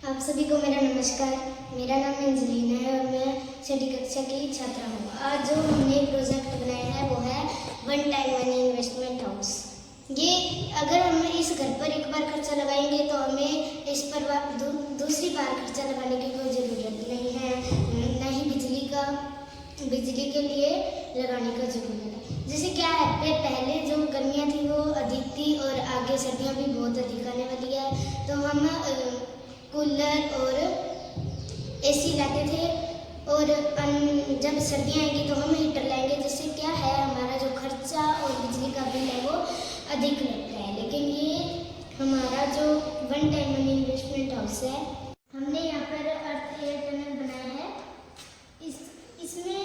आप सभी को मेरा नमस्कार। मेरा नाम अंजलिना है और मैं छठी कक्षा की छात्रा हूँ। आज जो हमने प्रोजेक्ट बनाया है वो है one time money investment house. ये अगर हम इस घर पर एक बार खर्चा लगाएंगे तो हमें इस पर दूसरी बार खर्चा लगाने की कोई ज़रूरत नहीं है, न ही बिजली के लिए लगाने का ज़रूरत है। जैसे क्या है, पहले जो गर्मियाँ थी वो अधिक थी और आगे सर्दियाँ भी बहुत अधिक आने वाली है, तो हम कूलर और एसी लाते थे और जब सर्दियाँ आएंगी तो हम हीटर लाएंगे, जिससे क्या है हमारा जो खर्चा और बिजली का बिल है वो अधिक लगता है। लेकिन ये हमारा जो one time money investment house है, हमने यहाँ पर अर्थ एयर टनल बनाया है। इसमें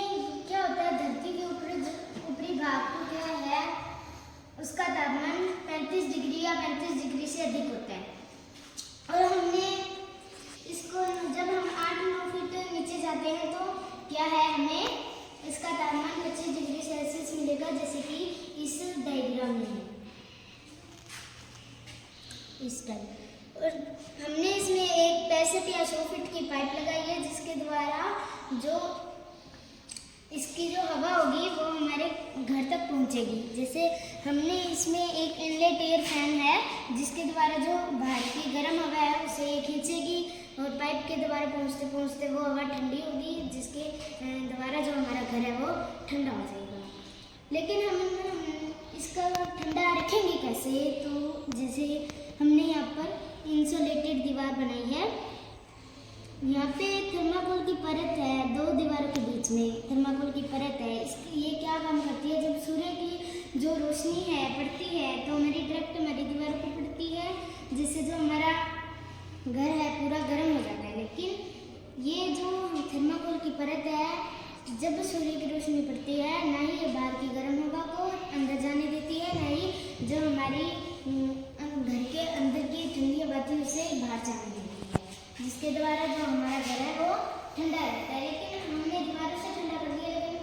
क्या होता है, धरती के ऊपरी भाग को क्या है उसका तापमान 35 डिग्री या 35 डिग्री से अधिक होता है और हमने इसको जब हम 8-9 फीट नीचे जाते हैं तो क्या है हमें इसका तापमान 25 डिग्री सेल्सियस मिलेगा, जैसे कि इस डायग्राम में है इस टाइप। और हमने इसमें एक 65 या 100 फीट की पाइप लगाई है, जिसके द्वारा जो इसकी जो हवा होगी वो हमारे घर तक पहुंचेगी। जैसे हमने इसमें एक इनलेट एयर फैन है, जिसके द्वारा जो बाहर की गर्म हवा है उसे खींचेगी और पाइप के द्वारा पहुंचते पहुंचते वो हवा ठंडी होगी, जिसके द्वारा जो हमारा घर है वो ठंडा हो जाएगा। लेकिन हम इसका ठंडा रखेंगे कैसे, तो जैसे हमने यहाँ पर इंसुलेटेड दीवार बनाई है। यहाँ पे थर्माकोल की परत है, 2 दीवारों के बीच में थर्माकोल की परत है। ये क्या काम करती है, जब सूर्य की जो रोशनी है पड़ती है तो हमारी डायरेक्ट हमारी दीवार पर पड़ती है, जिससे जो हमारा घर है पूरा गर्म हो जाता है। लेकिन ये जो थर्माकोल की परत है, जब सूर्य की रोशनी पड़ती है ना ही ये बाहर की गर्म हवा को अंदर जाने देती है, ना ही जो हमारी घर के अंदर की ठंडी हवा थी उसे बाहर जाने देती है, जिसके द्वारा जो हमारा घर है वो ठंडा रहता है। लेकिन हमने दीवारों से ठंडा कर दिया, लेकिन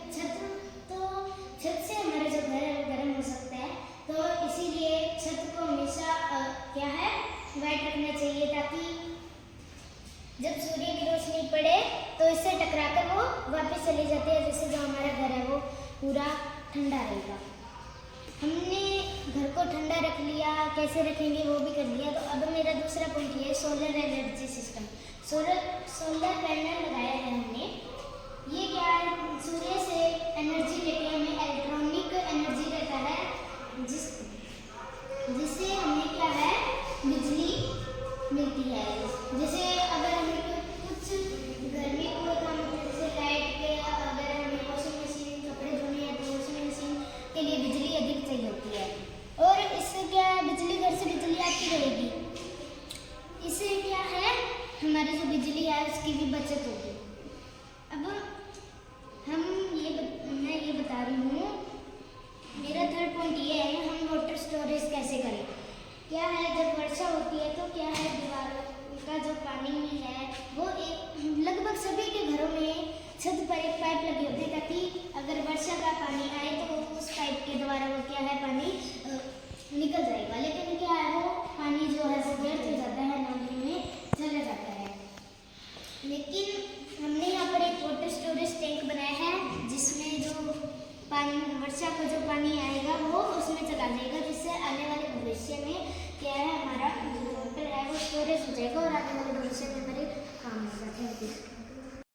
छत से हमारा जो घर है वो गर्म हो सकता है। तो इसीलिए छत को हमेशा क्या है वाइट रखना चाहिए, ताकि जब सूर्य की रोशनी पड़े तो इससे टकराकर वो वापस चली जाती है, जिससे जो हमारा घर है वो पूरा ठंडा रहेगा। हमने घर को ठंडा रख लिया, कैसे रखेंगे वो भी कर लिया। तो अब मेरा दूसरा पॉइंट ये solar energy system. Solar panel लगाया है हमने। ये क्या है, सूर्य से एनर्जी लेके हमें इलेक्ट्रॉनिक एनर्जी रहता है, जिससे हमें क्या है बिजली मिलती है। जैसे अगर हमें कुछ घर में कोई काम होता है, जैसे लाइट के, अगर हमें वॉशिंग मशीन कपड़े धोने हैं तो वॉशिंग मशीन के लिए बिजली अधिक चाहिए होती है, और इससे क्या है बिजली घर से बिजली आती रहेगी। इससे क्या है हमारी जो बिजली है उसकी भी बचत होगी। अब मैं ये बता रही हूँ, मेरा थर्ड पॉइंट ये है हम वाटर स्टोरेज कैसे करें। क्या है, जब वर्षा होती है तो क्या है दीवारों का जो पानी है वो लगभग सभी के घरों में छत पर एक पाइप लगी होती है, ताकि अगर वर्षा का पानी आए तो उस पाइप के द्वारा वो क्या है पानी निकल जाएगा। लेकिन क्या है वो पानी जो है वो व्यर्थ हो जाता है, नदी में चला जाता है। लेकिन हमने यहाँ पर एक वाटर स्टोरेज टैंक बनाया है, जिसमें जो पानी वर्षा का जो पानी आएगा वो उसमें चला जाएगा, जिससे आने वाले भविष्य में क्या है हमारा जो वाटर है वो स्टोरेज हो जाएगा और आने वाले भविष्य में हमारे काम होगा। Thank you.